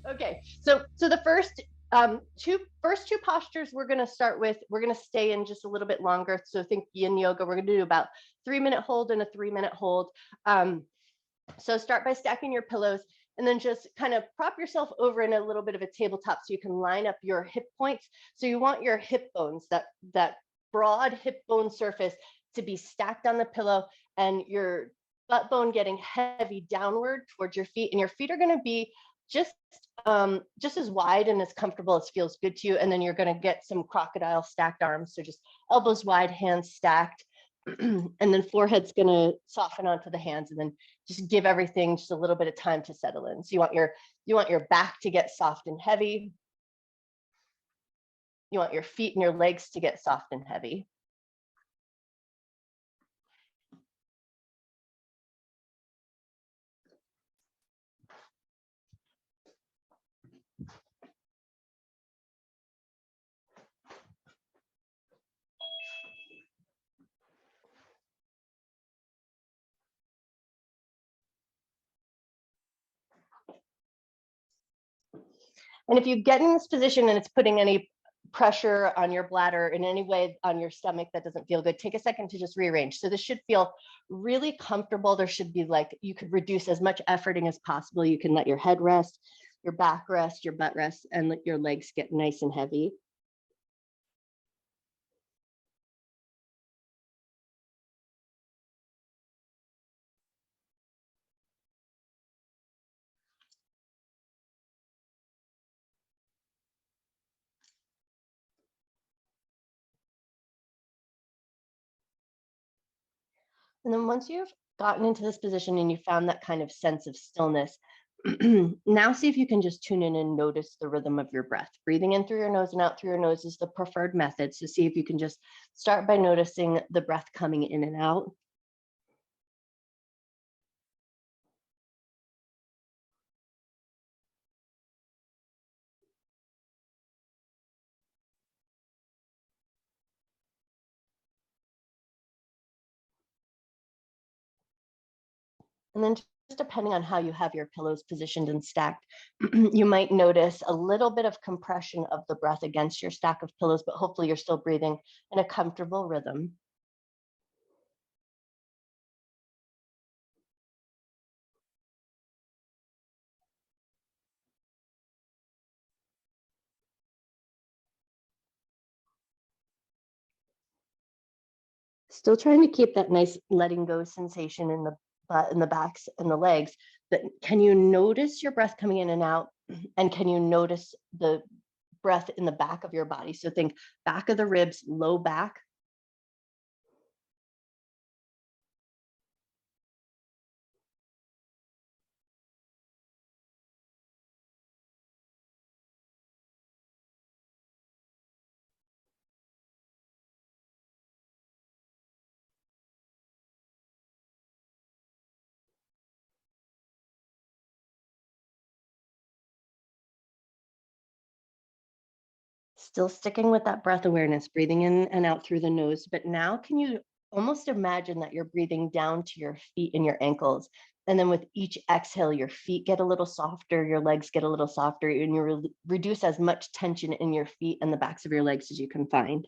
Okay, so the first two postures we're going to start with, we're going to stay in just a little bit longer. So think yin yoga. We're going to do about 3-minute hold and a 3-minute hold. So start by stacking your pillows and then just kind of prop yourself over in a little bit of a tabletop so you can line up your hip points. So you want your hip bones, that broad hip bone surface, to be stacked on the pillow, and your butt bone getting heavy downward towards your feet. And your feet are going to be just as wide and as comfortable as feels good to you. And then you're going to get some crocodile stacked arms. So just elbows wide, hands stacked. And then forehead's going to soften onto the hands, and then just give everything just a little bit of time to settle in. So you want your back to get soft and heavy. You want your feet and your legs to get soft and heavy. And if you get in this position and it's putting any pressure on your bladder in any way on your stomach that doesn't feel good, take a second to just rearrange. So this should feel really comfortable. There should be, like, you could reduce as much efforting as possible. You can let your head rest, your back rest, your butt rest, and let your legs get nice and heavy. And then once you've gotten into this position and you found that kind of sense of stillness, now see if you can just tune in and notice the rhythm of your breath. Breathing in through your nose and out through your nose is the preferred method. So see if you can just start by noticing the breath coming in and out. And then just depending on how you have your pillows positioned and stacked, you might notice a little bit of compression of the breath against your stack of pillows, but hopefully you're still breathing in a comfortable rhythm. Still trying to keep that nice letting go sensation in the butt and the backs and the legs. But can you notice your breath coming in and out? And can you notice the breath in the back of your body? So think back of the ribs, low back. Still sticking with that breath awareness, breathing in and out through the nose. But now can you almost imagine that you're breathing down to your feet and your ankles? And then with each exhale, your feet get a little softer, your legs get a little softer, and you reduce as much tension in your feet and the backs of your legs as you can find.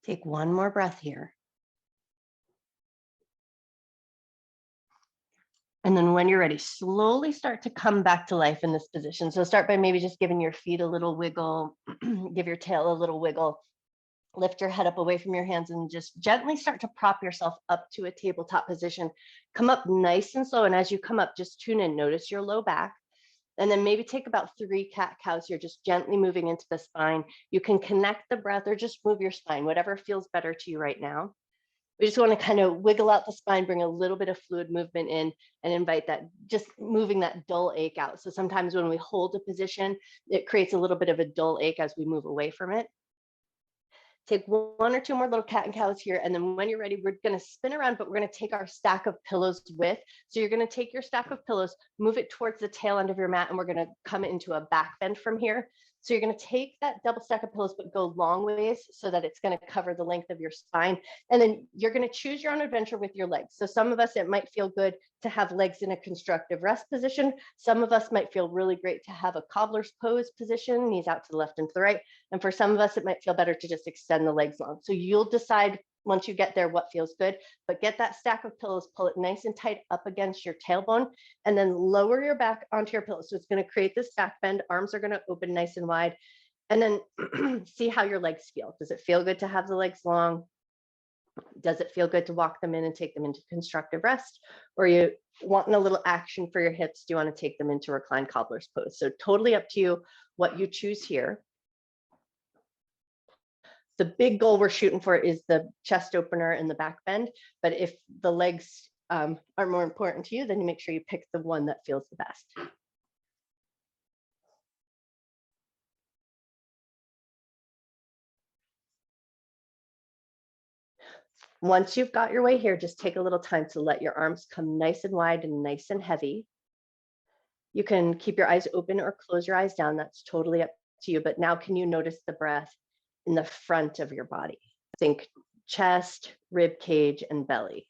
Take one more breath here. And then when you're ready, slowly start to come back to life in this position. So start by maybe just giving your feet a little wiggle, give your tail a little wiggle. Lift your head up away from your hands and just gently start to prop yourself up to a tabletop position. Come up nice and slow. And as you come up, just tune in, notice your low back. And then maybe take about 3 cat-cows here, just gently moving into the spine. You can connect the breath or just move your spine, whatever feels better to you right now. We just want to kind of wiggle out the spine, bring a little bit of fluid movement in, and invite that, just moving that dull ache out. So sometimes when we hold a position, it creates a little bit of a dull ache as we move away from it. Take 1 or 2 more little cat and cows here. And then when you're ready, we're going to spin around, but we're going to take our stack of pillows with. So you're going to take your stack of pillows, move it towards the tail end of your mat, and we're going to come into a back bend from here. So you're going to take that double stack of pillows, but go long ways so that it's going to cover the length of your spine. And then you're going to choose your own adventure with your legs. So some of us, it might feel good to have legs in a constructive rest position. Some of us might feel really great to have a cobbler's pose position, knees out to the left and to the right. And for some of us, it might feel better to just extend the legs long. So you'll decide once you get there what feels good, but get that stack of pillows, pull it nice and tight up against your tailbone, and then lower your back onto your pillow. So it's going to create this back bend. Arms are going to open nice and wide. And then see how your legs feel. Does it feel good to have the legs long? Does it feel good to walk them in and take them into constructive rest? Or you wanting a little action for your hips? Do you want to take them into reclined cobbler's pose? So totally up to you what you choose here. The big goal we're shooting for is the chest opener and the back bend. But if the legs are more important to you, then you make sure you pick the one that feels the best. Once you've got your way here, just take a little time to let your arms come nice and wide and nice and heavy. You can keep your eyes open or close your eyes down. That's totally up to you. But now can you notice the breath in the front of your body? Think chest, rib cage, and belly.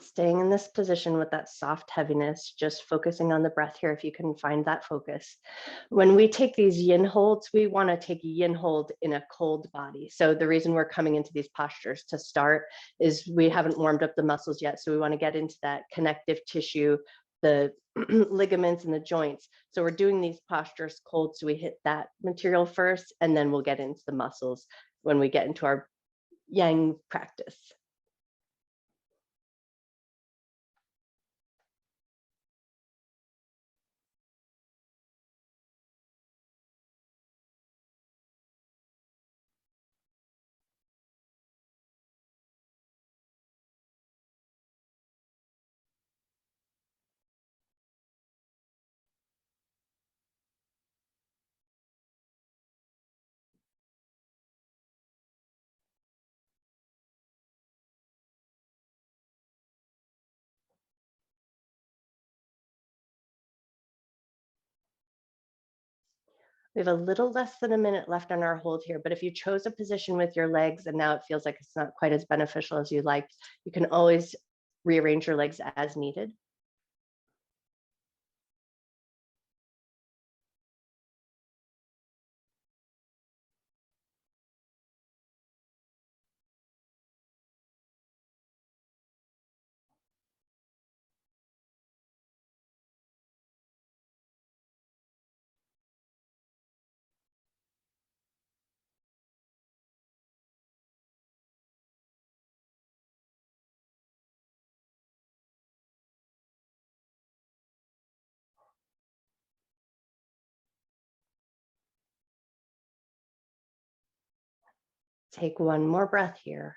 Staying in this position with that soft heaviness, just focusing on the breath here, if you can find that focus. When we take these yin holds, we want to take a yin hold in a cold body. So the reason we're coming into these postures to start is we haven't warmed up the muscles yet. So we want to get into that connective tissue, the ligaments and the joints. So we're doing these postures cold. So we hit that material first, and then we'll get into the muscles when we get into our yang practice. We have a little less than a minute left on our hold here, but if you chose a position with your legs and now it feels like it's not quite as beneficial as you liked, you can always rearrange your legs as needed. Take one more breath here.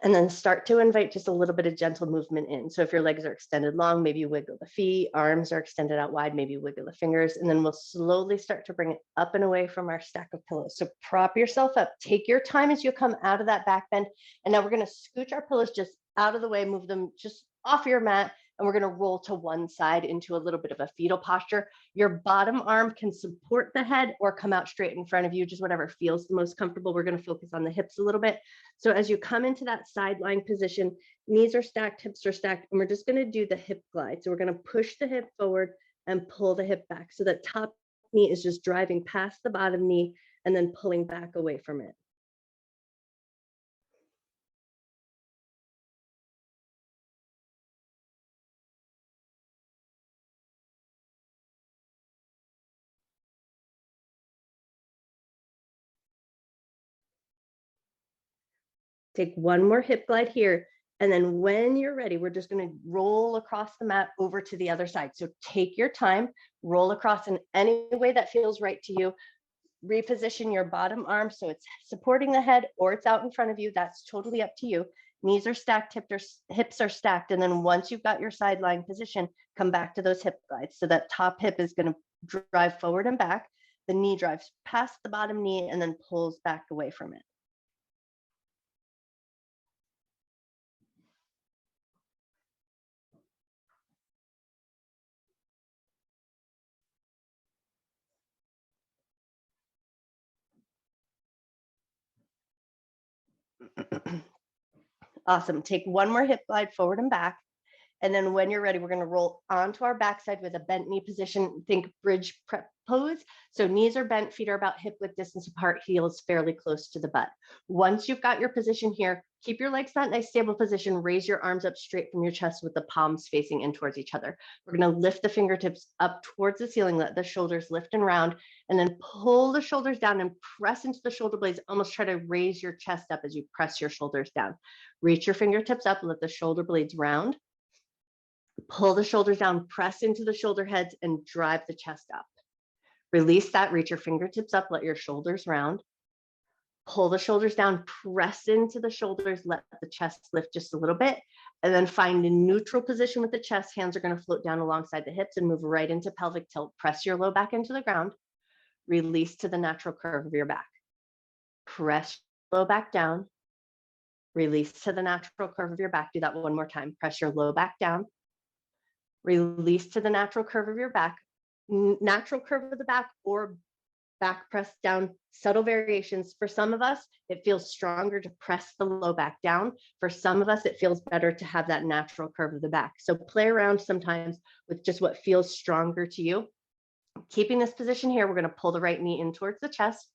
And then start to invite just a little bit of gentle movement in. So if your legs are extended long, maybe you wiggle the feet, arms are extended out wide, maybe you wiggle the fingers, and then we'll slowly start to bring it up and away from our stack of pillows. So prop yourself up, take your time as you come out of that back bend. And now we're gonna scooch our pillows just out of the way, move them just off your mat, and we're gonna roll to one side into a little bit of a fetal posture. Your bottom arm can support the head or come out straight in front of you, just whatever feels the most comfortable. We're gonna focus on the hips a little bit. So as you come into that side lying position, knees are stacked, hips are stacked, and we're just gonna do the hip glide. So we're gonna push the hip forward and pull the hip back. So that top knee is just driving past the bottom knee and then pulling back away from it. Take one more hip glide here. And then when you're ready, we're just going to roll across the mat over to the other side. So take your time, roll across in any way that feels right to you. Reposition your bottom arm so it's supporting the head or it's out in front of you. That's totally up to you. Knees are stacked, hips are stacked. And then once you've got your side lying position, come back to those hip glides. So that top hip is going to drive forward and back. The knee drives past the bottom knee and then pulls back away from it. Awesome. Take one more hip glide forward and back. And then when you're ready, we're going to roll onto our backside with a bent knee position. Think bridge prep pose. So knees are bent, feet are about hip width distance apart, heels fairly close to the butt. Once you've got your position here, keep your legs in that nice stable position. Raise your arms up straight from your chest with the palms facing in towards each other. We're going to lift the fingertips up towards the ceiling, let the shoulders lift and round, and then pull the shoulders down and press into the shoulder blades. Almost try to raise your chest up as you press your shoulders down. Reach your fingertips up, let the shoulder blades round. Pull the shoulders down, press into the shoulder heads and drive the chest up. Release that, reach your fingertips up, let your shoulders round. Pull the shoulders down, press into the shoulders, let the chest lift just a little bit, and then find a neutral position with the chest. Hands are going to float down alongside the hips and move right into pelvic tilt. Press your low back into the ground. Release to the natural curve of your back. Press your low back down. Release to the natural curve of your back. Do that one more time. Press your low back down. Release to the natural curve of your back, natural curve of the back or back press down, subtle variations. For some of us, it feels stronger to press the low back down. For some of us, it feels better to have that natural curve of the back. So play around sometimes with just what feels stronger to you. Keeping this position here, we're going to pull the right knee in towards the chest,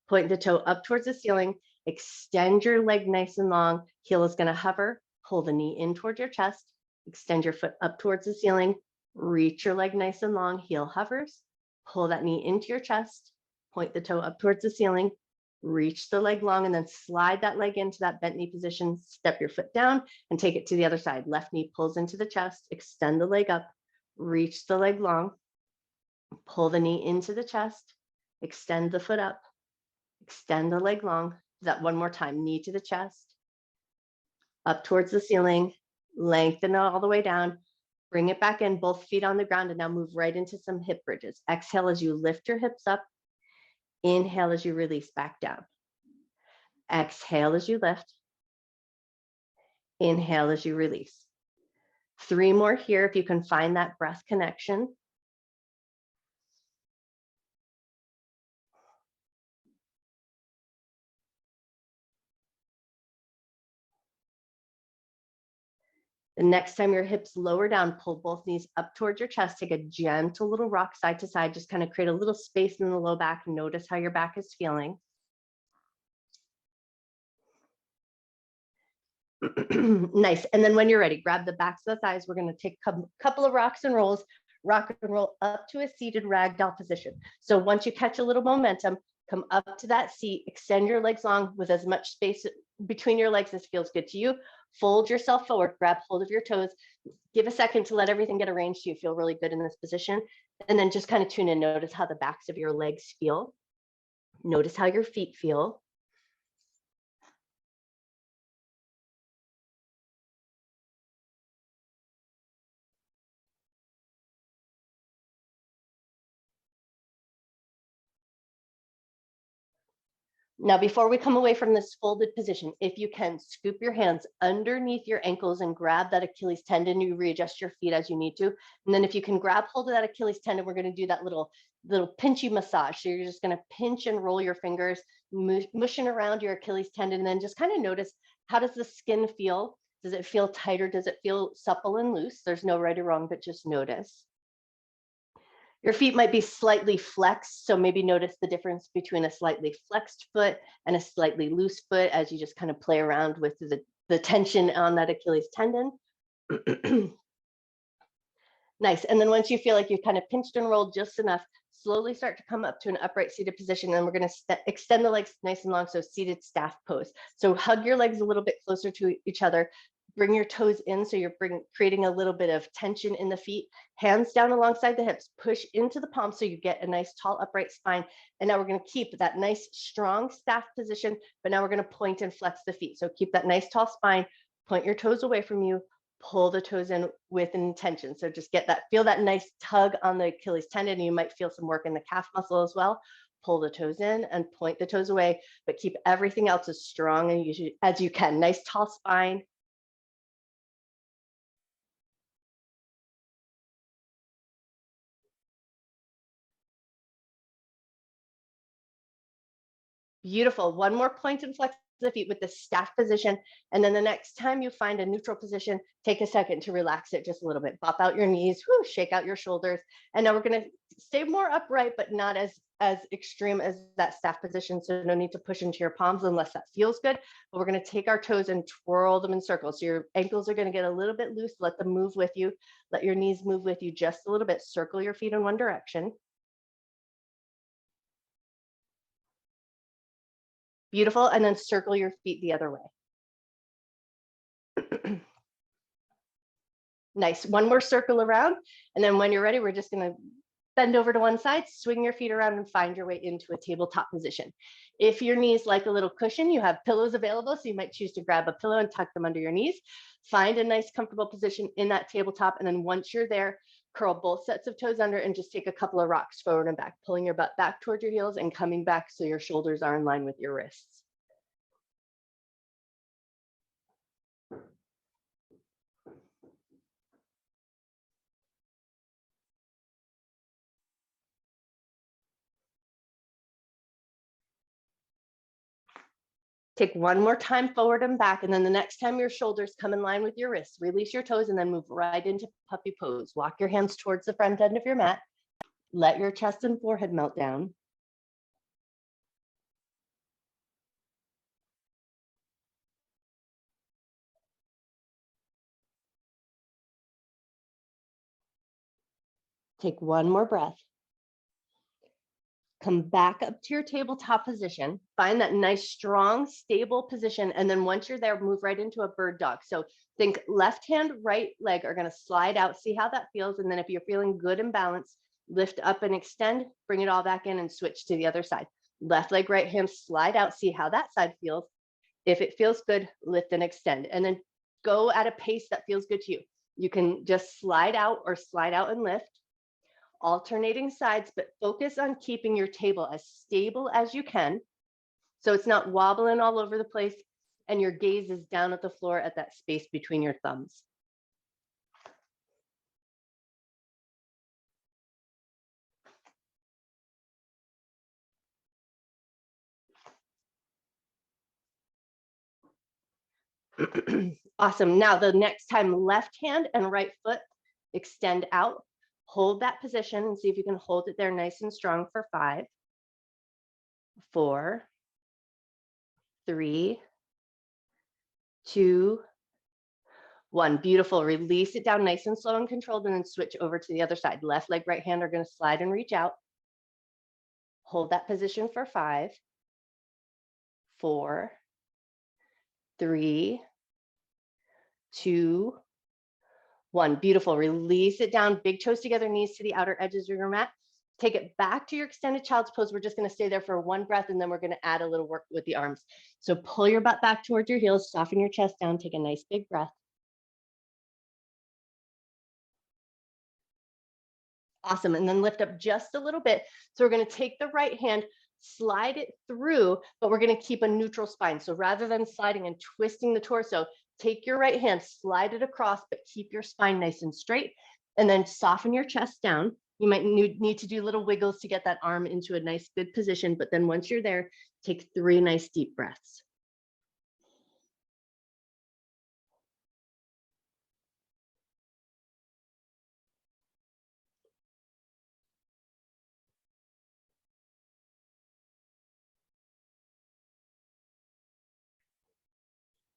point the toe up towards the ceiling, extend your leg nice and long, heel is going to hover, pull the knee in towards your chest, extend your foot up towards the ceiling, reach your leg nice and long, heel hovers, pull that knee into your chest, point the toe up towards the ceiling, reach the leg long, and then slide that leg into that bent knee position, step your foot down and take it to the other side. Left knee pulls into the chest, extend the leg up, reach the leg long, pull the knee into the chest, extend the foot up, extend the leg long. Do that one more time, knee to the chest, up towards the ceiling, lengthen it all the way down, bring it back in, both feet on the ground, and now move right into some hip bridges. Exhale as you lift your hips up. Inhale as you release back down. Exhale as you lift. Inhale as you release. 3 more here if you can find that breath connection. The next time your hips lower down, pull both knees up towards your chest. Take a gentle little rock side to side. Just kind of create a little space in the low back. Notice how your back is feeling. Nice. And then when you're ready, grab the backs of the thighs. We're going to take a couple of rocks and rolls, rock and roll up to a seated ragdoll position. So once you catch a little momentum, come up to that seat, extend your legs long with as much space between your legs as feels good to you. Fold yourself forward, grab hold of your toes, give a second to let everything get arranged so you feel really good in this position. And then just kind of tune in, notice how the backs of your legs feel. Notice how your feet feel. Now, before we come away from this folded position, if you can, scoop your hands underneath your ankles and grab that Achilles tendon. You readjust your feet as you need to. And then if you can grab hold of that Achilles tendon, we're going to do that little pinchy massage. So you're just going to pinch and roll your fingers, mushing around your Achilles tendon, and then just kind of notice, how does the skin feel? Does it feel tight or does it feel supple and loose? There's no right or wrong, but just notice. Your feet might be slightly flexed, so maybe notice the difference between a slightly flexed foot and a slightly loose foot as you just kind of play around with the tension on that Achilles tendon. Nice. And then once you feel like you've kind of pinched and rolled just enough, slowly start to come up to an upright seated position. And we're going to extend the legs nice and long, so seated staff pose. So hug your legs a little bit closer to each other. Bring your toes in, so you're creating a little bit of tension in the feet. Hands down alongside the hips, push into the palms so you get a nice tall upright spine. And now we're going to keep that nice strong staff position, but now we're going to point and flex the feet. So keep that nice tall spine, point your toes away from you, pull the toes in with intention. So just get that, feel that nice tug on the Achilles tendon. You might feel some work in the calf muscle as well. Pull the toes in and point the toes away, but keep everything else as strong as you can. Nice tall spine. Beautiful. One more point and flex the feet with the staff position. And then the next time you find a neutral position, take a second to relax it just a little bit. Bop out your knees, shake out your shoulders. And now we're going to stay more upright, but not as extreme as that staff position. So no need to push into your palms unless that feels good. But we're going to take our toes and twirl them in circles. So your ankles are going to get a little bit loose. Let them move with you. Let your knees move with you just a little bit. Circle your feet in one direction. Beautiful. And then circle your feet the other way. Nice. One more circle around. And then when you're ready, we're just going to bend over to one side, swing your feet around, and find your way into a tabletop position. If your knees like a little cushion, you have pillows available. So you might choose to grab a pillow and tuck them under your knees. Find a nice, comfortable position in that tabletop. And then once you're there, curl both sets of toes under and just take a couple of rocks forward and back, pulling your butt back towards your heels and coming back so your shoulders are in line with your wrists. Take one more time forward and back. And then the next time your shoulders come in line with your wrists, release your toes and then move right into puppy pose. Walk your hands towards the front end of your mat. Let your chest and forehead melt down. Take one more breath. Come back up to your tabletop position. Find that nice, strong, stable position. And then once you're there, move right into a bird dog. So think left hand, right leg are going to slide out. See how that feels. And then if you're feeling good and balanced, lift up and extend, bring it all back in and switch to the other side. Left leg, right hand, slide out. See how that side feels. If it feels good, lift and extend. And then go at a pace that feels good to you. You can just slide out or slide out and lift. Alternating sides, but focus on keeping your table as stable as you can, so it's not wobbling all over the place and your gaze is down at the floor at that space between your thumbs. Awesome. Now the next time, left hand and right foot extend out. Hold that position and see if you can hold it there nice and strong for 5, 4, 3, 2, 1. Beautiful. Release it down nice and slow and controlled, and then switch over to the other side. Left leg, right hand are going to slide and reach out. Hold that position for 5, 4, 3, 2, 1. Beautiful. Release it down. Big toes together, knees to the outer edges of your mat. Take it back to your extended child's pose. We're just going to stay there for one breath, and then we're going to add a little work with the arms. So pull your butt back towards your heels, soften your chest down, take a nice big breath. Awesome. And then lift up just a little bit. So we're going to take the right hand, slide it through, but we're going to keep a neutral spine. So rather than sliding and twisting the torso, take your right hand, slide it across, but keep your spine nice and straight, and then soften your chest down. You might need to do little wiggles to get that arm into a nice, good position. But then once you're there, take 3 nice deep breaths.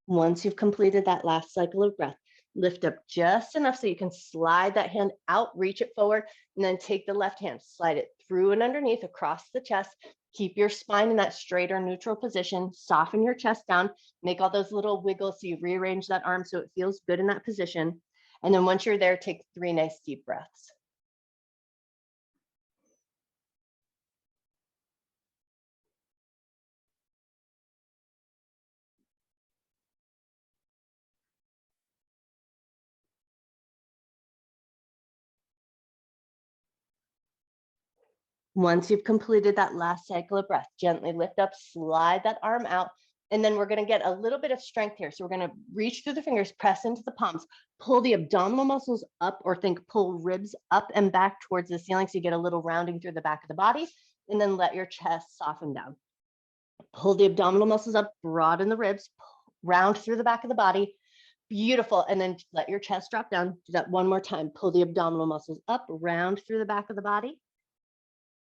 Once you've completed that last cycle of breath, lift up just enough so you can slide that hand out, reach it forward, and then take the left hand, slide it through and underneath across the chest. Keep your spine in that straight or neutral position. Soften your chest down. Make all those little wiggles so you rearrange that arm so it feels good in that position. And then once you're there, take 3 nice deep breaths. Once you've completed that last cycle of breath, gently lift up, slide that arm out, and then we're going to get a little bit of strength here. So we're going to reach through the fingers, press into the palms, pull the abdominal muscles up, or think pull ribs up and back towards the ceiling so you get a little rounding through the back of the body, and then let your chest soften down. Pull the abdominal muscles up, broaden the ribs, round through the back of the body. Beautiful. And then let your chest drop down. Do that one more time. Pull the abdominal muscles up, round through the back of the body.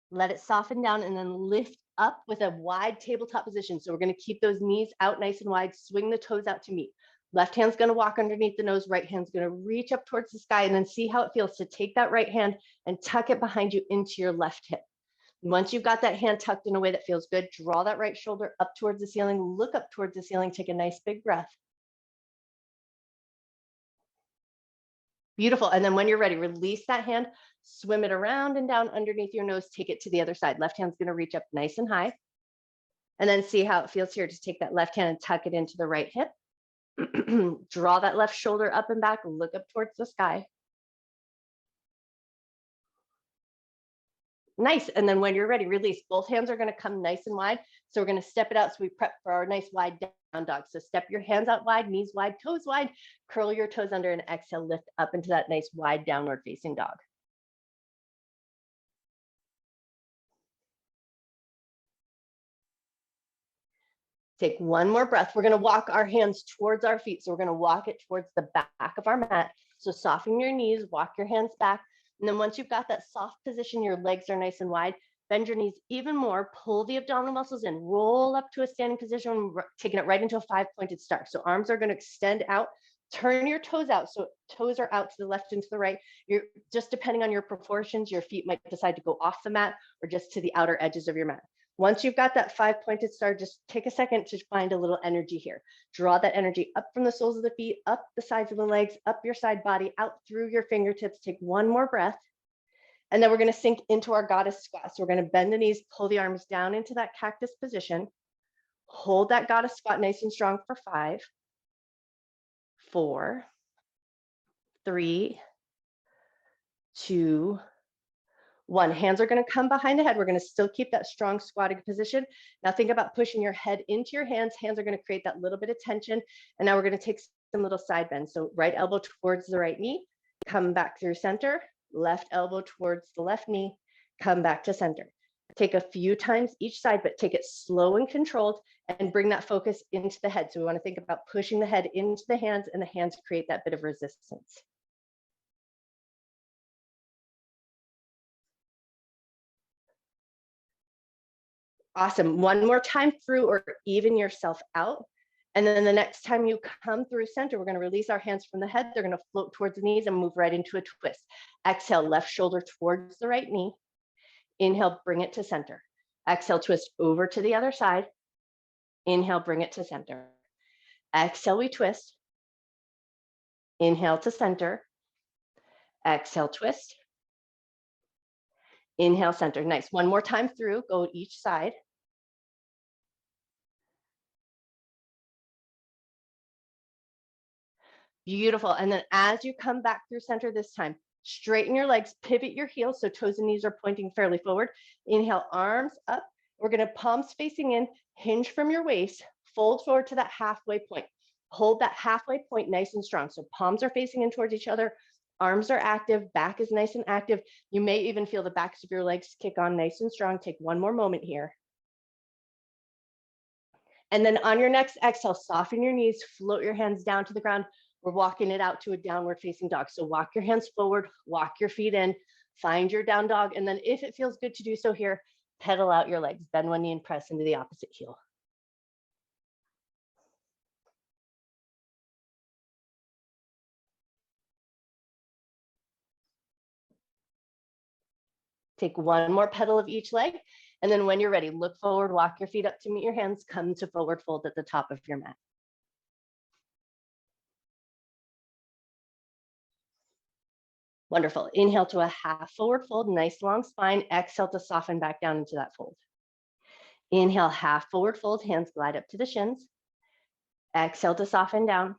Let it soften down and then lift up with a wide tabletop position. So we're going to keep those knees out nice and wide, swing the toes out to meet. Left hand's going to walk underneath the nose, right hand's going to reach up towards the sky, and then see how it feels to take that right hand and tuck it behind you into your left hip. Once you've got that hand tucked in a way that feels good, draw that right shoulder up towards the ceiling, look up towards the ceiling, take a nice big breath. Beautiful. And then when you're ready, release that hand, swim it around and down underneath your nose, take it to the other side. Left hand's going to reach up nice and high. And then see how it feels here. Just take that left hand and tuck it into the right hip. Draw that left shoulder up and back, look up towards the sky. Nice. And then when you're ready, release. Both hands are going to come nice and wide. So we're going to step it out so we prep for our nice wide down dog. So step your hands out wide, knees wide, toes wide, curl your toes under, and exhale, lift up into that nice wide downward facing dog. Take one more breath. We're going to walk our hands towards our feet. So we're going to walk it towards the back of our mat. So soften your knees, walk your hands back. And then once you've got that soft position, your legs are nice and wide, bend your knees even more, pull the abdominal muscles in, roll up to a standing position, taking it right into a 5-pointed star. So arms are going to extend out, turn your toes out. So toes are out to the left and to the right. You're just depending on your proportions, your feet might decide to go off the mat or just to the outer edges of your mat. Once you've got that 5-pointed star, just take a second to find a little energy here. Draw that energy up from the soles of the feet, up the sides of the legs, up your side body, out through your fingertips. Take one more breath. And then we're going to sink into our goddess squat. So we're going to bend the knees, pull the arms down into that cactus position. Hold that goddess squat nice and strong for 5, 4, 3, 2, 1. Hands are going to come behind the head. We're going to still keep that strong squatting position. Now think about pushing your head into your hands. Hands are going to create that little bit of tension. And now we're going to take some little side bends. So right elbow towards the right knee, come back through center, left elbow towards the left knee, come back to center. Take a few times each side, but take it slow and controlled and bring that focus into the head. So we want to think about pushing the head into the hands, and the hands create that bit of resistance. Awesome. One more time through, or even yourself out. And then the next time you come through center, we're going to release our hands from the head. They're going to float towards the knees and move right into a twist. Exhale, left shoulder towards the right knee. Inhale, bring it to center. Exhale, twist over to the other side. Inhale, bring it to center. Exhale, we twist. Inhale to center. Exhale, twist. Inhale, center. Nice. One more time through. Go each side. Beautiful. And then as you come back through center this time, straighten your legs, pivot your heels so toes and knees are pointing fairly forward. Inhale, arms up. We're going to palms facing in, hinge from your waist, fold forward to that halfway point. Hold that halfway point nice and strong. So palms are facing in towards each other. Arms are active. Back is nice and active. You may even feel the backs of your legs kick on nice and strong. Take one more moment here. And then on your next exhale, soften your knees, float your hands down to the ground. We're walking it out to a downward facing dog. So walk your hands forward, walk your feet in, find your down dog. And then if it feels good to do so here, pedal out your legs, bend one knee and press into the opposite heel. Take one more pedal of each leg. And then when you're ready, look forward, walk your feet up to meet your hands, come to forward fold at the top of your mat. Wonderful. Inhale to a half forward fold, nice long spine. Exhale to soften back down into that fold. Inhale, half forward fold, hands glide up to the shins. Exhale to soften down.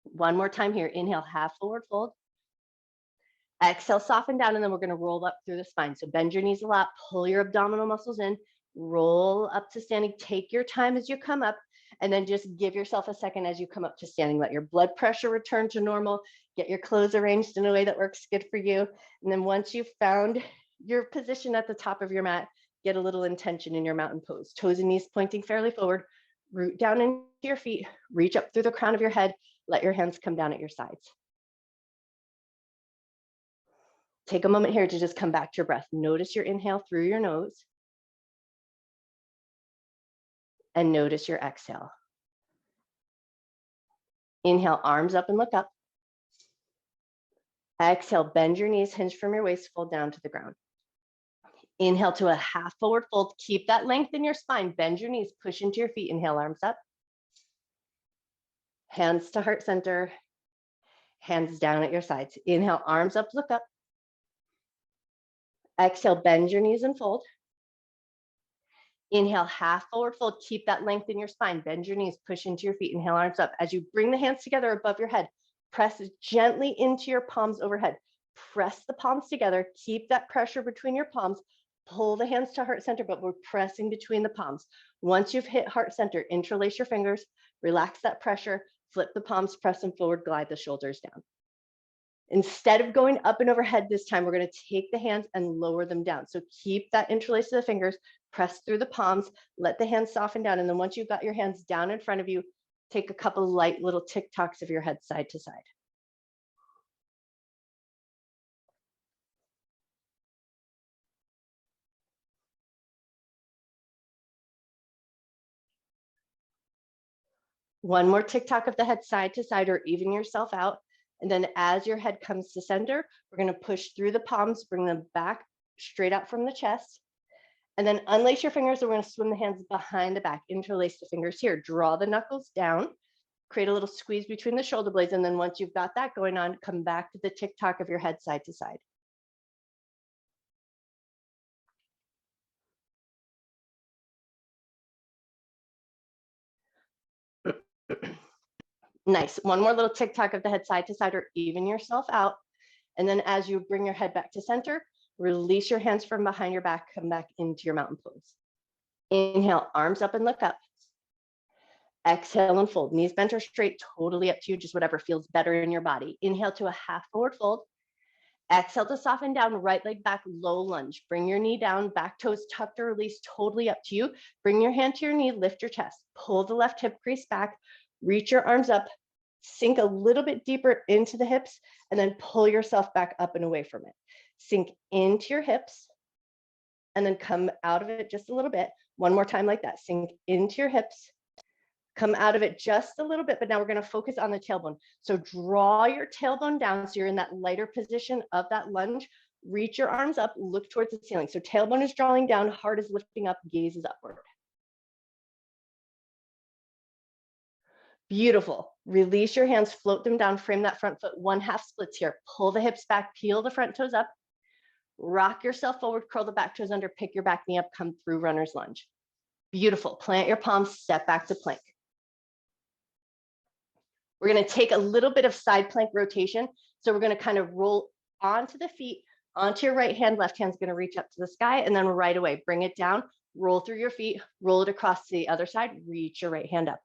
One more time here. Inhale, half forward fold. Exhale, soften down, and then we're going to roll up through the spine. So bend your knees a lot, pull your abdominal muscles in, roll up to standing. Take your time as you come up, and then just give yourself a second as you come up to standing. Let your blood pressure return to normal. Get your clothes arranged in a way that works good for you. And then once you've found your position at the top of your mat, get a little intention in your mountain pose. Toes and knees pointing fairly forward. Root down into your feet. Reach up through the crown of your head. Let your hands come down at your sides. Take a moment here to just come back to your breath. Notice your inhale through your nose. And notice your exhale. Inhale, arms up and look up. Exhale, bend your knees, hinge from your waist, fold down to the ground. Inhale to a half forward fold. Keep that length in your spine. Bend your knees, push into your feet. Inhale, arms up. Hands to heart center. Hands down at your sides. Inhale, arms up, look up. Exhale, bend your knees and fold. Inhale, half forward fold. Keep that length in your spine. Bend your knees, push into your feet. Inhale, arms up. As you bring the hands together above your head, press gently into your palms overhead. Press the palms together. Keep that pressure between your palms. Pull the hands to heart center, but we're pressing between the palms. Once you've hit heart center, interlace your fingers, relax that pressure, flip the palms, press them forward, glide the shoulders down. Instead of going up and overhead this time, we're going to take the hands and lower them down. So keep that interlace of the fingers, press through the palms, let the hands soften down. And then once you've got your hands down in front of you, take a couple light little tick-tocks of your head side to side. One more tick-tock of the head side to side, or even yourself out. And then as your head comes to center, we're going to push through the palms, bring them back straight out from the chest. And then unlace your fingers, and we're going to swim the hands behind the back. Interlace the fingers here. Draw the knuckles down. Create a little squeeze between the shoulder blades. And then once you've got that going on, come back to the tick-tock of your head side to side. Nice. One more little tick-tock of the head side to side, or even yourself out. And then as you bring your head back to center, release your hands from behind your back, come back into your mountain pose. Inhale, arms up and look up. Exhale and fold. Knees bent or straight, totally up to you, just whatever feels better in your body. Inhale to a half forward fold. Exhale to soften down, right leg back, low lunge. Bring your knee down, back toes tucked or released, totally up to you. Bring your hand to your knee, lift your chest. Pull the left hip crease back, reach your arms up, sink a little bit deeper into the hips, and then pull yourself back up and away from it. Sink into your hips, and then come out of it just a little bit. One more time like that. Sink into your hips, come out of it just a little bit, but now we're going to focus on the tailbone. So draw your tailbone down so you're in that lighter position of that lunge. Reach your arms up, look towards the ceiling. So tailbone is drawing down, heart is lifting up, gaze is upward. Beautiful. Release your hands, float them down, frame that front foot, 1/2 splits here. Pull the hips back, peel the front toes up, rock yourself forward, curl the back toes under, pick your back knee up, come through runner's lunge. Beautiful. Plant your palms, step back to plank. We're going to take a little bit of side plank rotation. So we're going to kind of roll onto the feet, onto your right hand, left hand's going to reach up to the sky, and then right away, bring it down, roll through your feet, roll it across to the other side, reach your right hand up.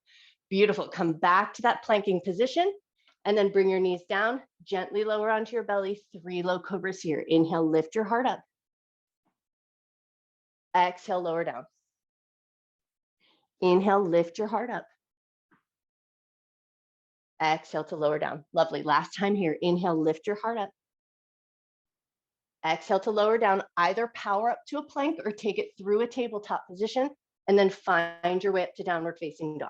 Beautiful. Come back to that planking position and then bring your knees down, gently lower onto your belly, 3 low cobras here. Inhale, lift your heart up. Exhale, lower down. Inhale, lift your heart up. Exhale to lower down. Lovely. Last time here. Inhale, lift your heart up. Exhale to lower down. Either power up to a plank or take it through a tabletop position and then find your way up to downward facing dog.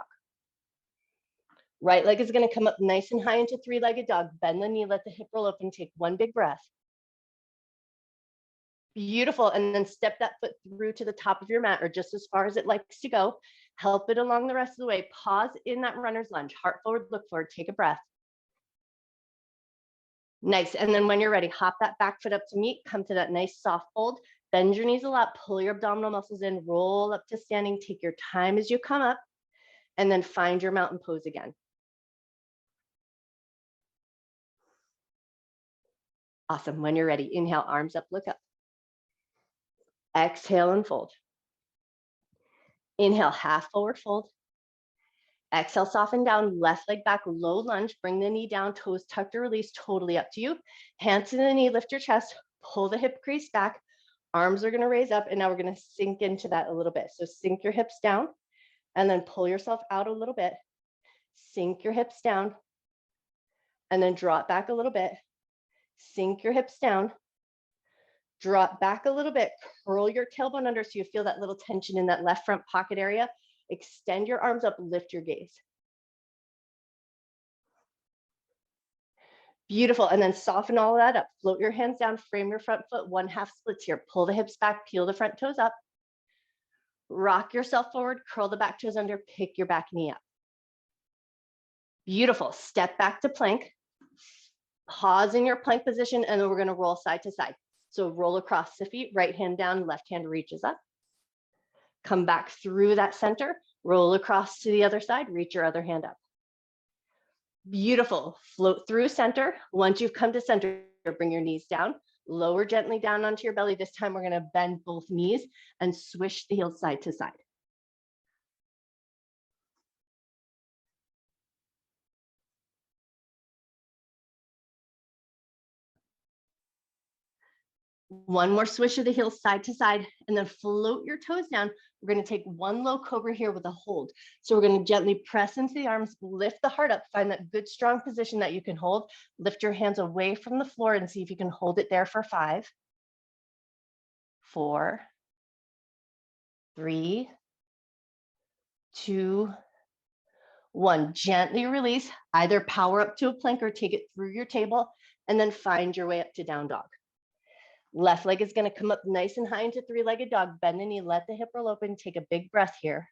Right leg is going to come up nice and high into 3-legged dog. Bend the knee, let the hip roll open. Take 1 big breath. Beautiful. And then step that foot through to the top of your mat or just as far as it likes to go. Help it along the rest of the way. Pause in that runner's lunge. Heart forward, look forward. Take a breath. Nice. And then when you're ready, hop that back foot up to meet. Come to that nice soft fold. Bend your knees a lot. Pull your abdominal muscles in. Roll up to standing. Take your time as you come up. And then find your mountain pose again. Awesome. When you're ready, inhale, arms up, look up. Exhale and fold. Inhale, half forward fold. Exhale, soften down, left leg back, low lunge. Bring the knee down, toes tucked or release, totally up to you. Hands to the knee, lift your chest, pull the hip crease back. Arms are going to raise up, and now we're going to sink into that a little bit. So sink your hips down, and then pull yourself out a little bit. Sink your hips down, and then drop back a little bit. Sink your hips down. Drop back a little bit, curl your tailbone under so you feel that little tension in that left front pocket area. Extend your arms up, lift your gaze. Beautiful, and then soften all of that up. Float your hands down, frame your front foot, 1/2 splits here. Pull the hips back, peel the front toes up. Rock yourself forward, curl the back toes under, pick your back knee up. Beautiful, step back to plank. Pause in your plank position, and then we're gonna roll side to side. So roll across the feet, right hand down, left hand reaches up. Come back through that center, roll across to the other side, reach your other hand up. Beautiful, float through center. Once you've come to center, bring your knees down, lower gently down onto your belly. This time we're gonna bend both knees and swish the heels side to side. One more swish of the heels side to side, and then float your toes down. We're going to take 1 low cobra here with a hold. So we're going to gently press into the arms, lift the heart up, find that good strong position that you can hold. Lift your hands away from the floor and see if you can hold it there for 5, 4, 3, 2, 1. Gently release, either power up to a plank or take it through your table, and then find your way up to down dog. Left leg is going to come up nice and high into 3-legged dog. Bend the knee, let the hip roll open. Take a big breath here.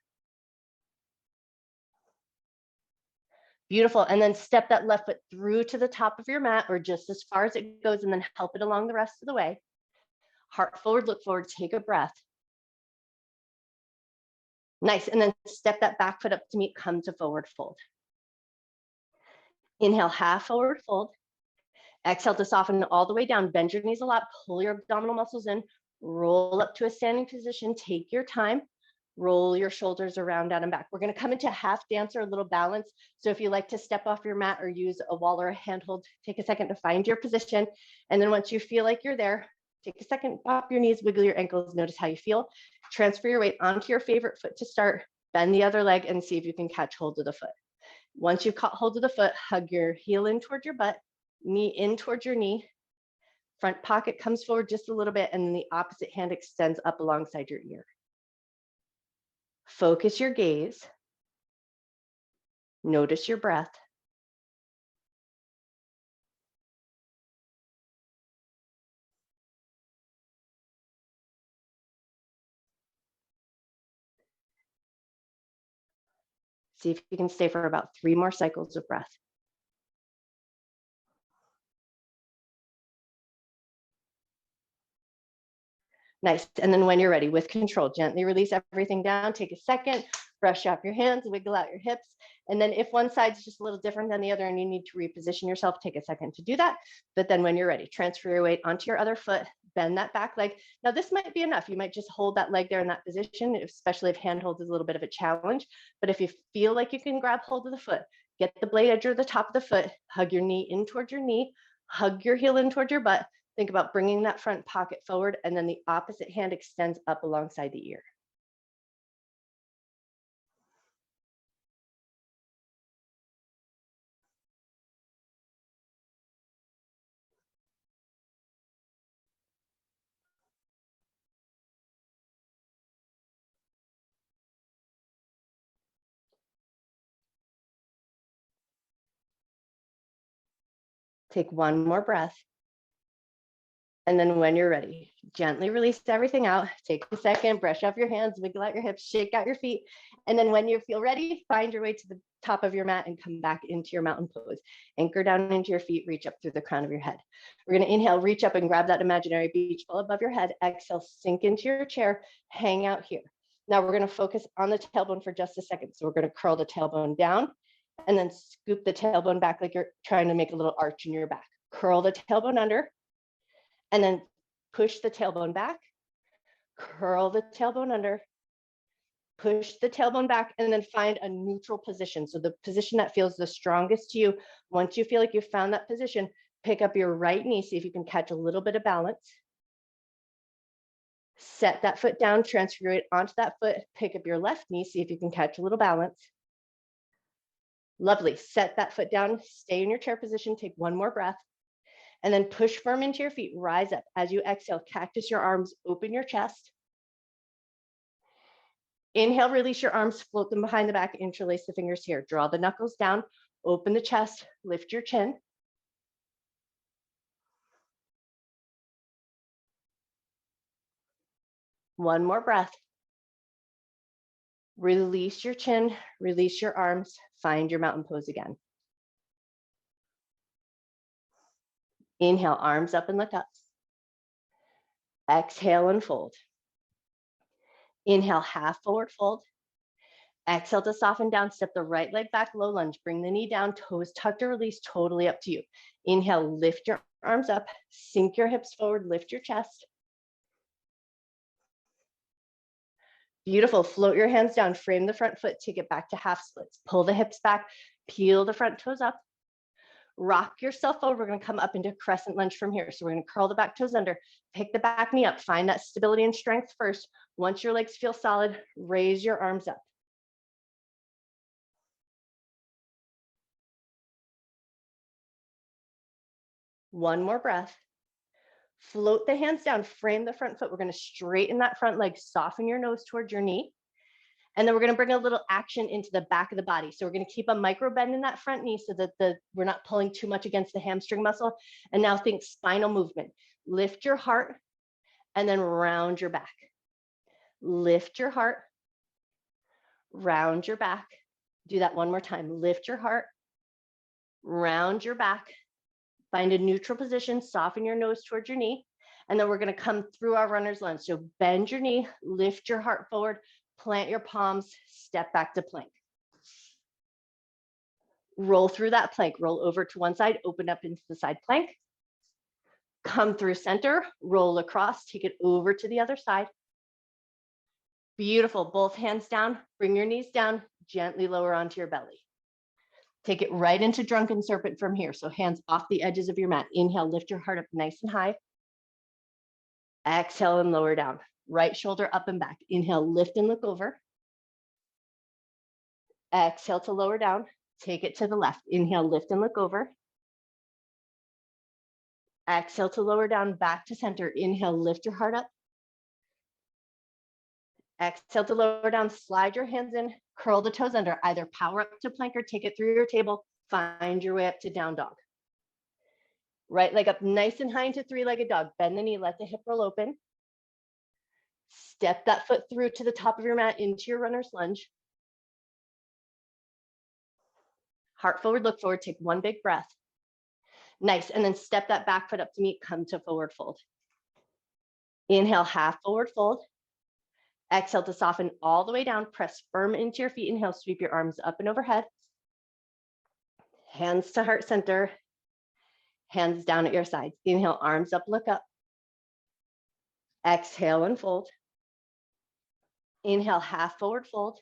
Beautiful. And then step that left foot through to the top of your mat or just as far as it goes, and then help it along the rest of the way. Heart forward, look forward, take a breath. Nice. And then step that back foot up to meet, come to forward fold. Inhale, half forward fold. Exhale to soften all the way down. Bend your knees a lot. Pull your abdominal muscles in. Roll up to a standing position. Take your time. Roll your shoulders around, down, and back. We're going to come into half dance or a little balance. So if you like to step off your mat or use a wall or a handhold, take a second to find your position. And then once you feel like you're there, take a second, pop your knees, wiggle your ankles, notice how you feel. Transfer your weight onto your favorite foot to start. Bend the other leg and see if you can catch hold of the foot. Once you've caught hold of the foot, hug your heel in toward your butt. Knee in towards your knee, front pocket comes forward just a little bit, and then the opposite hand extends up alongside your ear. Focus your gaze. Notice your breath. See if you can stay for about 3 more cycles of breath. Nice. And then when you're ready, with control, gently release everything down. Take a second, brush up your hands, wiggle out your hips. And then if one side's just a little different than the other and you need to reposition yourself, take a second to do that. But then when you're ready, transfer your weight onto your other foot, bend that back leg. Now this might be enough. You might just hold that leg there in that position, especially if handhold is a little bit of a challenge. But if you feel like you can grab hold of the foot, get the blade edge or the top of the foot, hug your knee in towards your knee, hug your heel in towards your butt. Think about bringing that front pocket forward, and then the opposite hand extends up alongside the ear. Take one more breath. And then when you're ready, gently release everything out. Take a second, brush off your hands, wiggle out your hips, shake out your feet. And then when you feel ready, find your way to the top of your mat and come back into your mountain pose. Anchor down into your feet, reach up through the crown of your head. We're going to inhale, reach up and grab that imaginary beach ball above your head. Exhale, sink into your chair, hang out here. Now we're going to focus on the tailbone for just a second. So we're going to curl the tailbone down and then scoop the tailbone back like you're trying to make a little arch in your back. Curl the tailbone under. And then push the tailbone back, curl the tailbone under, push the tailbone back, and then find a neutral position. So the position that feels the strongest to you. Once you feel like you've found that position, pick up your right knee, see if you can catch a little bit of balance. Set that foot down, transfer it onto that foot, pick up your left knee, see if you can catch a little balance. Lovely, set that foot down, stay in your chair position, take one more breath. And then push firm into your feet, rise up. As you exhale, cactus your arms, open your chest. Inhale, release your arms, float them behind the back, interlace the fingers here. Draw the knuckles down, open the chest, lift your chin. One more breath. Release your chin, release your arms, find your mountain pose again. Inhale, arms up and look up. Exhale and fold. Inhale, half forward fold. Exhale to soften down, step the right leg back, low lunge, bring the knee down, toes tucked or release, totally up to you. Inhale, lift your arms up, sink your hips forward, lift your chest. Beautiful, float your hands down, frame the front foot, take it back to half splits, pull the hips back, peel the front toes up, rock yourself over. We're gonna come up into crescent lunge from here. So we're gonna curl the back toes under, pick the back knee up, find that stability and strength first. Once your legs feel solid, raise your arms up. One more breath. Float the hands down, frame the front foot. We're going to straighten that front leg, soften your nose towards your knee. And then we're going to bring a little action into the back of the body. So we're going to keep a micro bend in that front knee so that we're not pulling too much against the hamstring muscle. And now think spinal movement. Lift your heart and then round your back. Lift your heart, round your back. Do that one more time. Lift your heart, round your back. Find a neutral position, soften your nose towards your knee. And then we're going to come through our runner's lunge. So bend your knee, lift your heart forward, plant your palms, step back to plank. Roll through that plank, roll over to one side, open up into the side plank. Come through center, roll across, take it over to the other side. Beautiful, both hands down, bring your knees down, gently lower onto your belly. Take it right into Drunken Serpent from here. So hands off the edges of your mat. Inhale, lift your heart up nice and high. Exhale and lower down. Right shoulder up and back. Inhale, lift and look over. Exhale to lower down. Take it to the left. Inhale, lift and look over. Exhale to lower down, back to center. Inhale, lift your heart up. Exhale to lower down, slide your hands in, curl the toes under, either power up to plank or take it through your table. Find your way up to down dog. Right leg up nice and high into three-legged dog. Bend the knee, let the hip roll open. Step that foot through to the top of your mat into your runner's lunge. Heart forward, look forward, take one big breath. Nice, and then step that back foot up to meet, come to forward fold. Inhale, half forward fold. Exhale to soften all the way down, press firm into your feet. Inhale, sweep your arms up and overhead. Hands to heart center, hands down at your sides. Inhale, arms up, look up. Exhale and fold. Inhale, half forward fold.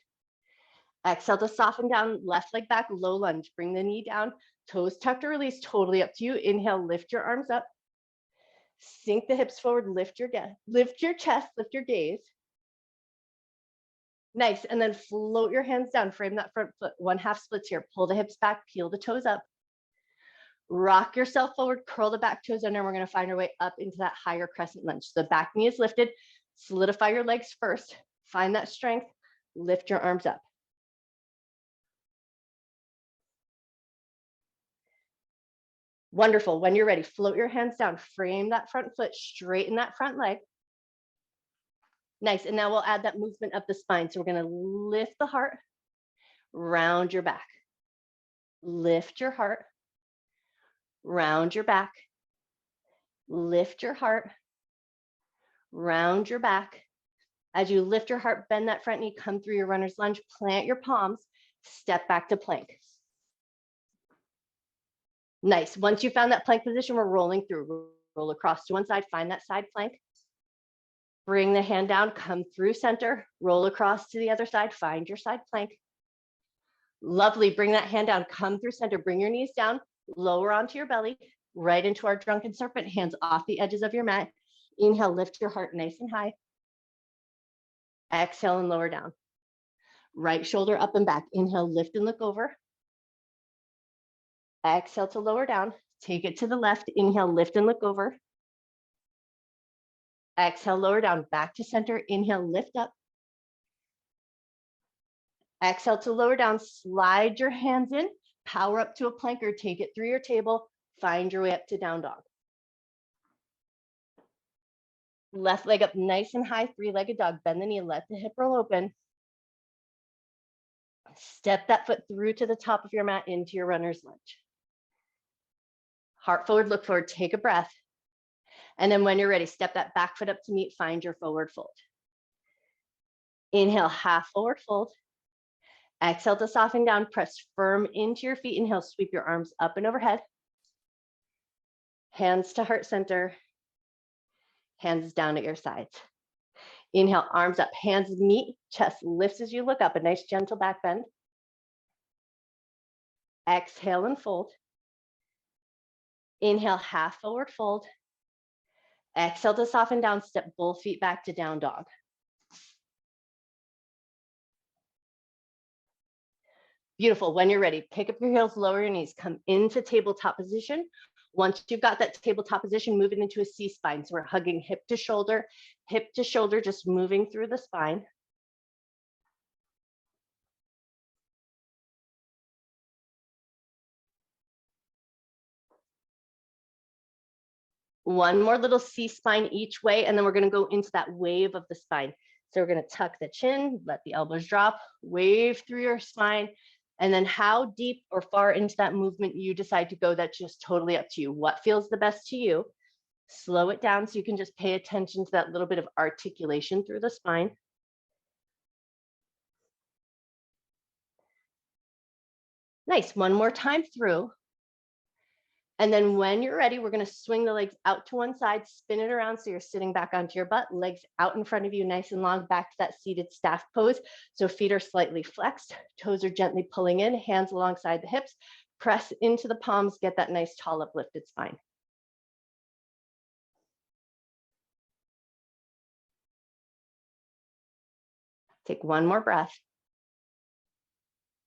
Exhale to soften down, left leg back, low lunge. Bring the knee down, toes tucked or release, totally up to you. Inhale, lift your arms up. Sink the hips forward, lift your chest, lift your gaze. Nice, and then float your hands down, frame that front foot, 1/2 splits here. Pull the hips back, peel the toes up. Rock yourself forward, curl the back toes under, and we're gonna find our way up into that higher crescent lunge. So the back knee is lifted, solidify your legs first, find that strength, lift your arms up. Wonderful, when you're ready, float your hands down, frame that front foot, straighten that front leg. Nice, and now we'll add that movement up the spine. So we're gonna lift the heart, round your back. Lift your heart, round your back. Lift your heart, round your back. As you lift your heart, bend that front knee, come through your runner's lunge, plant your palms, step back to plank. Nice, once you found that plank position, we're rolling through. Roll across to one side, find that side plank. Bring the hand down, come through center, roll across to the other side, find your side plank. Lovely, bring that hand down, come through center, bring your knees down, lower onto your belly, right into our drunken serpent, hands off the edges of your mat. Inhale, lift your heart nice and high. Exhale and lower down. Right shoulder up and back. Inhale, lift and look over. Exhale to lower down. Take it to the left. Inhale, lift and look over. Exhale, lower down, back to center. Inhale, lift up. Exhale to lower down, slide your hands in, power up to a plank or take it through your table. Find your way up to down dog. Left leg up nice and high, three-legged dog. Bend the knee, let the hip roll open. Step that foot through to the top of your mat into your runner's lunge. Heart forward, look forward, take a breath. And then when you're ready, step that back foot up to meet, find your forward fold. Inhale, half forward fold. Exhale to soften down, press firm into your feet. Inhale, sweep your arms up and overhead. Hands to heart center. Hands down at your sides. Inhale, arms up, hands meet, chest lifts as you look up, a nice gentle back bend. Exhale and fold. Inhale, half forward fold. Exhale to soften down, step both feet back to down dog. Beautiful, when you're ready, pick up your heels, lower your knees, come into tabletop position. Once you've got that tabletop position, move it into a C-spine. So we're hugging hip to shoulder, just moving through the spine. One more little C-spine each way, and then we're gonna go into that wave of the spine. So we're gonna tuck the chin, let the elbows drop, wave through your spine, and then how deep or far into that movement you decide to go, that's just totally up to you. What feels the best to you? Slow it down so you can just pay attention to that little bit of articulation through the spine. Nice, one more time through. And then when you're ready, we're gonna swing the legs out to one side, spin it around so you're sitting back onto your butt, legs out in front of you, nice and long, back to that seated staff pose. So feet are slightly flexed, toes are gently pulling in, hands alongside the hips, press into the palms, get that nice tall uplifted spine. Take one more breath.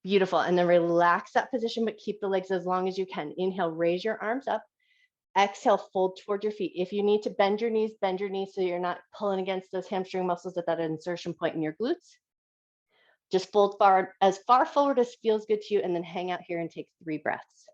Beautiful, and then relax that position, but keep the legs as long as you can. Inhale, raise your arms up. Exhale, fold toward your feet. If you need to bend your knees so you're not pulling against those hamstring muscles at that insertion point in your glutes. Just fold forward, as far forward as feels good to you, and then hang out here and take 3 breaths.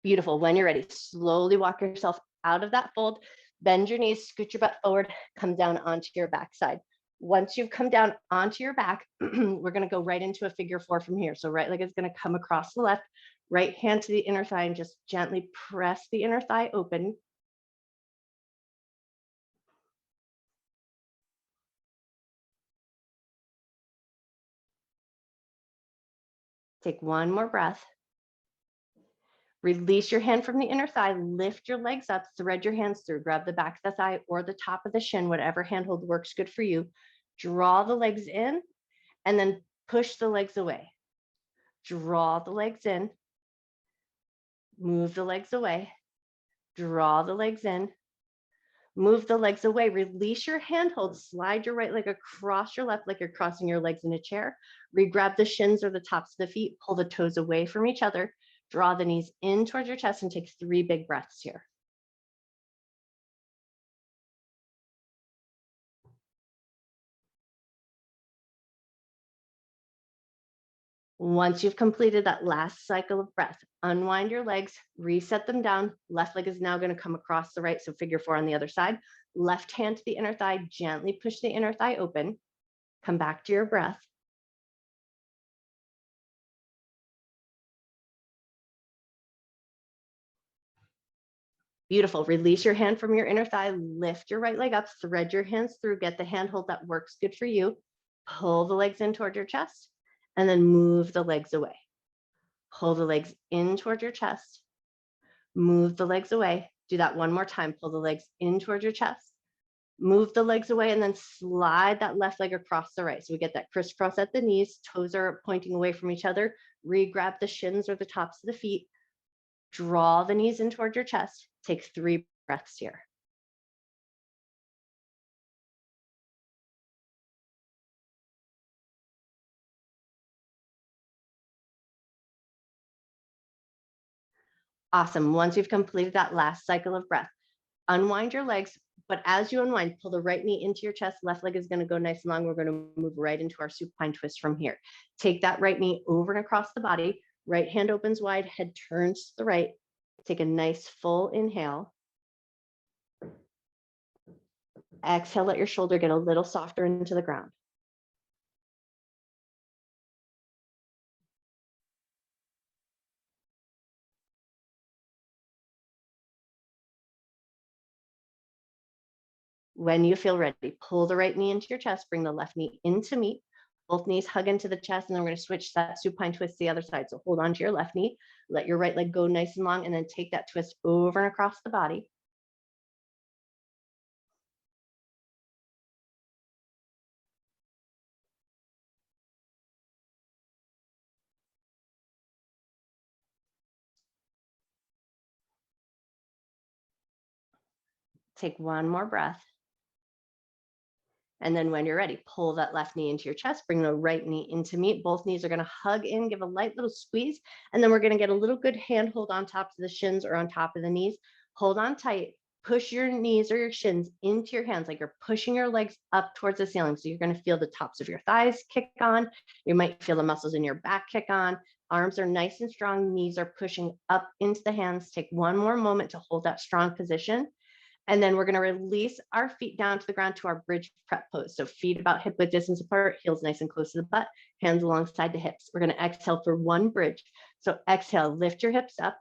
Beautiful, when you're ready, slowly walk yourself out of that fold, bend your knees, scoot your butt forward, come down onto your backside. Once you've come down onto your back, we're gonna go right into a figure 4 from here. So right leg is gonna come across the left, right hand to the inner thigh, and just gently press the inner thigh open. Take one more breath. Release your hand from the inner thigh, lift your legs up, thread your hands through, grab the back of the thigh or the top of the shin, whatever handhold works good for you. Draw the legs in and then push the legs away. Draw the legs in, move the legs away, draw the legs in, move the legs away, release your handhold, slide your right leg across your left like you're crossing your legs in a chair, re-grab the shins or the tops of the feet, pull the toes away from each other, draw the knees in towards your chest and take 3 big breaths here. Once you've completed that last cycle of breath, unwind your legs, reset them down. Left leg is now going to come across the right, so figure 4 on the other side. Left hand to the inner thigh, gently push the inner thigh open. Come back to your breath. Beautiful. Release your hand from your inner thigh, lift your right leg up, thread your hands through, get the handhold that works good for you. Pull the legs in toward your chest, and then move the legs away. Pull the legs in toward your chest, move the legs away. Do that one more time. Pull the legs in toward your chest, move the legs away, and then slide that left leg across the right. So we get that crisscross at the knees, toes are pointing away from each other. Re-grab the shins or the tops of the feet. Draw the knees in toward your chest. Take 3 breaths here. Awesome. Once you've completed that last cycle of breath, unwind your legs, but as you unwind, pull the right knee into your chest. Left leg is going to go nice and long. We're going to move right into our supine twist from here. Take that right knee over and across the body. Right hand opens wide, head turns to the right. Take a nice full inhale. Exhale, let your shoulder get a little softer into the ground. When you feel ready, pull the right knee into your chest, bring the left knee into meet. Both knees hug into the chest, and then we're going to switch that supine twist to the other side. So hold on to your left knee, let your right leg go nice and long, and then take that twist over and across the body. Take one more breath. And then when you're ready, pull that left knee into your chest, bring the right knee into meet. Both knees are going to hug in, give a light little squeeze. And then we're going to get a little good handhold on top of the shins or on top of the knees. Hold on tight, push your knees or your shins into your hands like you're pushing your legs up towards the ceiling. So you're going to feel the tops of your thighs kick on. You might feel the muscles in your back kick on. Arms are nice and strong. Knees are pushing up into the hands. Take one more moment to hold that strong position. And then we're going to release our feet down to the ground to our bridge prep pose. So feet about hip width distance apart, heels nice and close to the butt, hands alongside the hips. We're going to exhale for 1 bridge. So exhale, lift your hips up.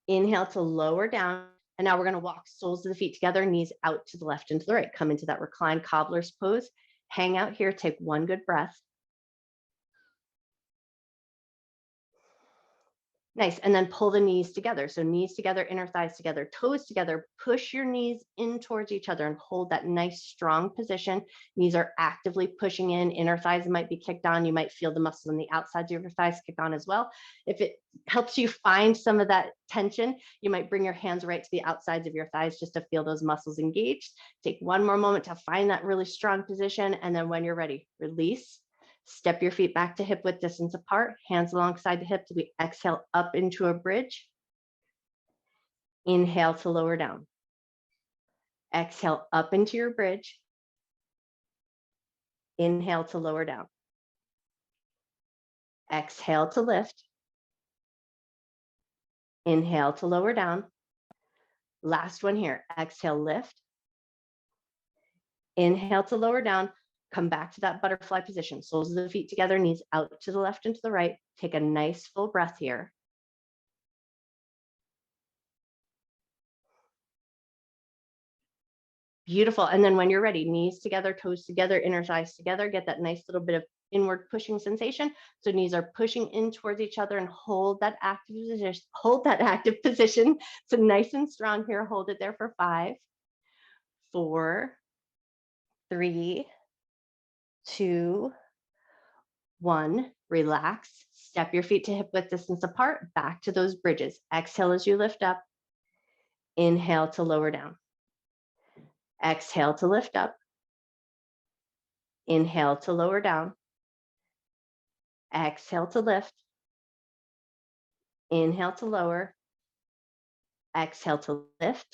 Inhale to lower down. And now we're going to walk soles of the feet together, knees out to the left and to the right. Come into that recline cobbler's pose. Hang out here, take 1 good breath. Nice. And then pull the knees together. So knees together, inner thighs together, toes together. Push your knees in towards each other and hold that nice strong position. Knees are actively pushing in. Inner thighs might be kicked on. You might feel the muscles on the outsides of your thighs kick on as well. If it helps you find some of that tension, you might bring your hands right to the outsides of your thighs just to feel those muscles engaged. Take 1 more moment to find that really strong position. And then when you're ready, release. Step your feet back to hip width distance apart, hands alongside the hips. We exhale up into a bridge. Inhale to lower down. Exhale up into your bridge. Inhale to lower down. Exhale to lift. Inhale to lower down. Last one here. Exhale, lift. Inhale to lower down. Come back to that butterfly position. Soles of the feet together, knees out to the left and to the right. Take a nice full breath here. Beautiful. And then when you're ready, knees together, toes together, inner thighs together, get that nice little bit of inward pushing sensation. So knees are pushing in towards each other, and hold that active position. So nice and strong here. Hold it there for 5, 4, 3, 2, 1. Relax. Step your feet to hip width distance apart, back to those bridges. Exhale as you lift up. Inhale to lower down. Exhale to lift up. Inhale to lower down. Exhale to lift. Inhale to lower. Exhale to lift.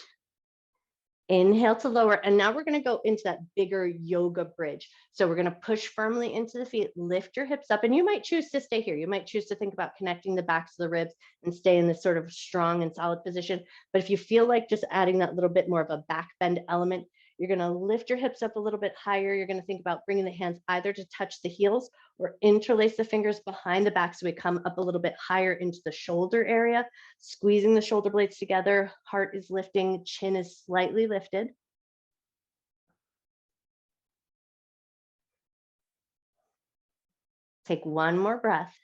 Inhale to lower. And now we're going to go into that bigger yoga bridge. So we're going to push firmly into the feet, lift your hips up, and you might choose to stay here. You might choose to think about connecting the backs of the ribs and stay in this sort of strong and solid position. But if you feel like just adding that little bit more of a back bend element, you're going to lift your hips up a little bit higher. You're going to think about bringing the hands either to touch the heels or interlace the fingers behind the back so we come up a little bit higher into the shoulder area, squeezing the shoulder blades together. Heart is lifting, chin is slightly lifted. Take one more breath.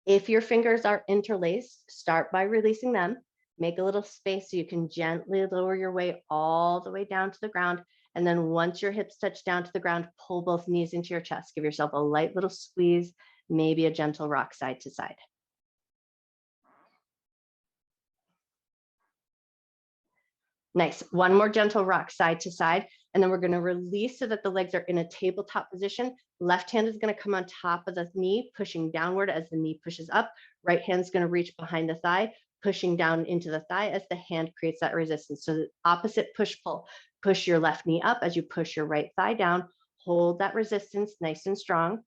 If your fingers are interlaced, start by releasing them. Make a little space so you can gently lower your weight all the way down to the ground. And then once your hips touch down to the ground, pull both knees into your chest. Give yourself a light little squeeze, maybe a gentle rock side to side. Nice. One more gentle rock side to side. And then we're going to release so that the legs are in a tabletop position. Left hand is going to come on top of the knee, pushing downward as the knee pushes up. Right hand is going to reach behind the thigh, pushing down into the thigh as the hand creates that resistance. So the opposite push-pull. Push your left knee up as you push your right thigh down. Hold that resistance nice and strong.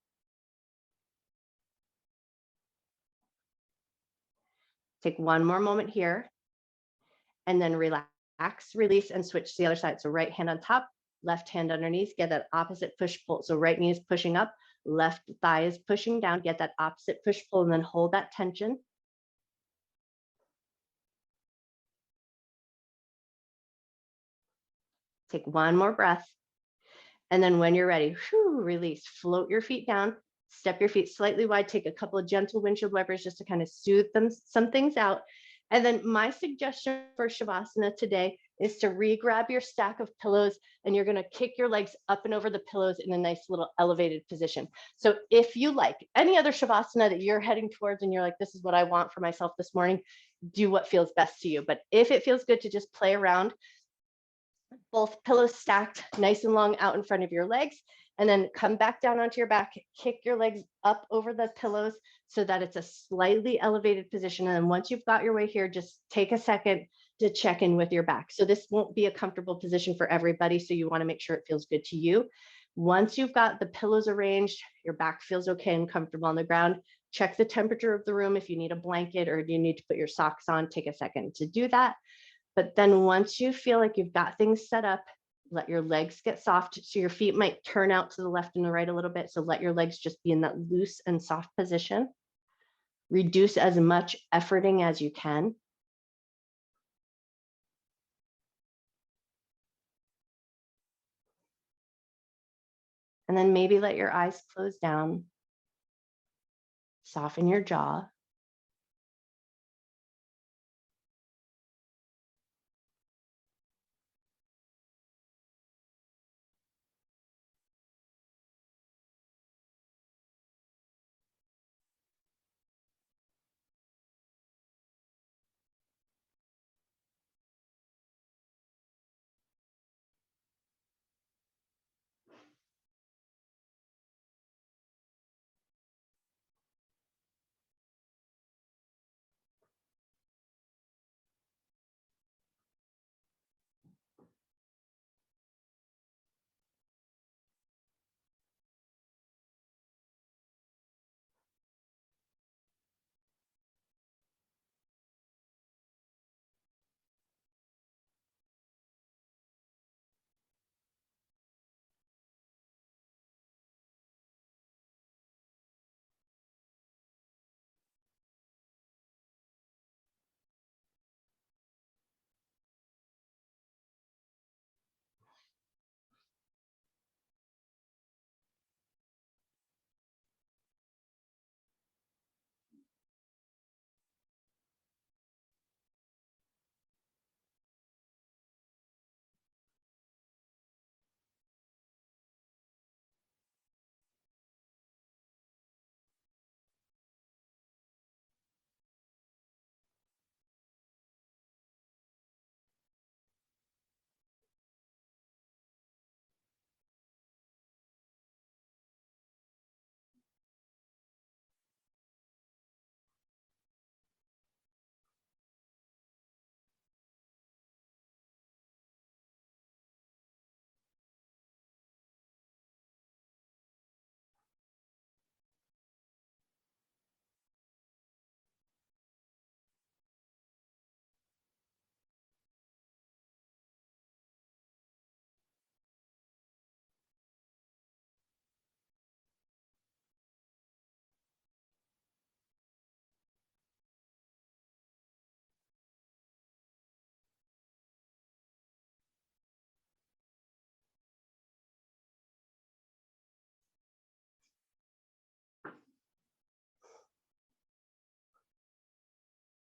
Take one more moment here. And then relax, release, and switch to the other side. So right hand on top, left hand underneath, get that opposite push-pull. So right knee is pushing up, left thigh is pushing down, get that opposite push-pull, and then hold that tension. Take one more breath. And then when you're ready, release, float your feet down, step your feet slightly wide, take a couple of gentle windshield wipers just to kind of soothe some things out. And then my suggestion for Shavasana today is to re-grab your stack of pillows, and you're going to kick your legs up and over the pillows in a nice little elevated position. So if you like any other Shavasana that you're heading towards and you're like, this is what I want for myself this morning, do what feels best to you. But if it feels good to just play around, both pillows stacked nice and long out in front of your legs, and then come back down onto your back, kick your legs up over the pillows so that it's a slightly elevated position. And then once you've got your way here, just take a second to check in with your back. So this won't be a comfortable position for everybody, so you want to make sure it feels good to you. Once you've got the pillows arranged, your back feels okay and comfortable on the ground, check the temperature of the room. If you need a blanket or you need to put your socks on, take a second to do that. But then once you feel like you've got things set up, let your legs get soft. So your feet might turn out to the left and the right a little bit. So let your legs just be in that loose and soft position. Reduce as much efforting as you can. And then maybe let your eyes close down. Soften your jaw.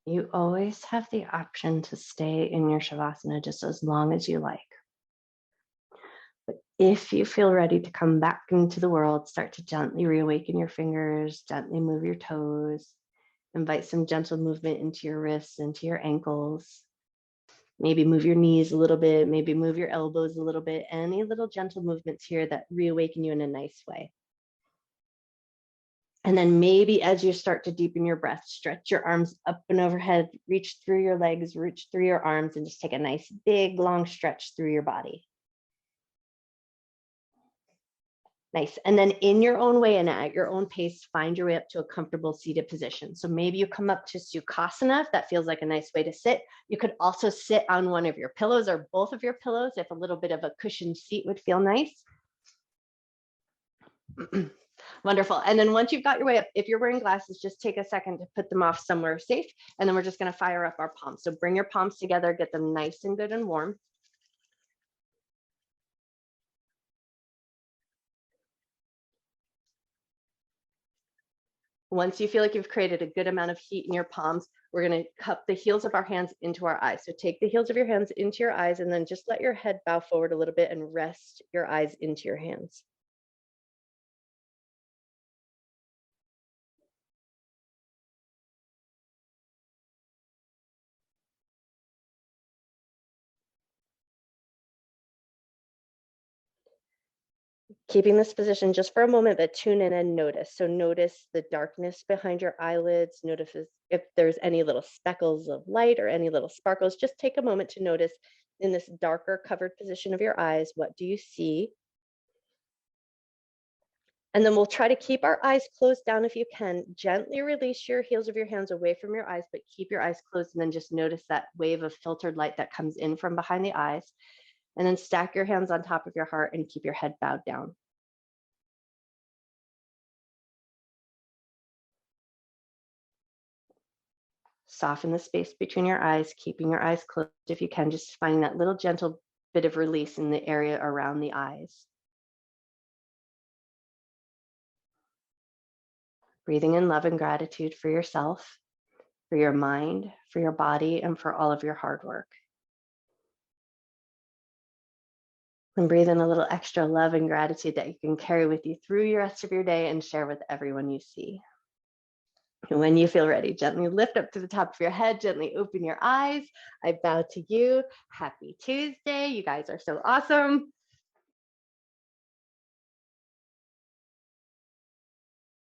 You always have the option to stay in your Shavasana just as long as you like. But if you feel ready to come back into the world, start to gently reawaken your fingers, gently move your toes, invite some gentle movement into your wrists, into your ankles. Maybe move your knees a little bit, maybe move your elbows a little bit, any little gentle movements here that reawaken you in a nice way. And then maybe as you start to deepen your breath, stretch your arms up and overhead, reach through your legs, reach through your arms, and just take a nice big long stretch through your body. Nice. And then in your own way and at your own pace, find your way up to a comfortable seated position. So maybe you come up to Sukhasana, if that feels like a nice way to sit. You could also sit on one of your pillows or both of your pillows if a little bit of a cushioned seat would feel nice. Wonderful. And then once you've got your way up, if you're wearing glasses, just take a second to put them off somewhere safe. And then we're just going to fire up our palms. So bring your palms together, get them nice and good and warm. Once you feel like you've created a good amount of heat in your palms, we're going to cup the heels of our hands into our eyes. So take the heels of your hands into your eyes and then just let your head bow forward a little bit and rest your eyes into your hands. Keeping this position just for a moment, but tune in and notice. So notice the darkness behind your eyelids. Notice if there's any little speckles of light or any little sparkles. Just take a moment to notice in this darker covered position of your eyes, what do you see? And then we'll try to keep our eyes closed down if you can. Gently release your heels of your hands away from your eyes, but keep your eyes closed and then just notice that wave of filtered light that comes in from behind the eyes. And then stack your hands on top of your heart and keep your head bowed down. Soften the space between your eyes, keeping your eyes closed if you can, just finding that little gentle bit of release in the area around the eyes. Breathing in love and gratitude for yourself, for your mind, for your body, and for all of your hard work. And breathe in a little extra love and gratitude that you can carry with you through the rest of your day and share with everyone you see. And when you feel ready, gently lift up to the top of your head, gently open your eyes. I bow to you. Happy Tuesday. You guys are so awesome.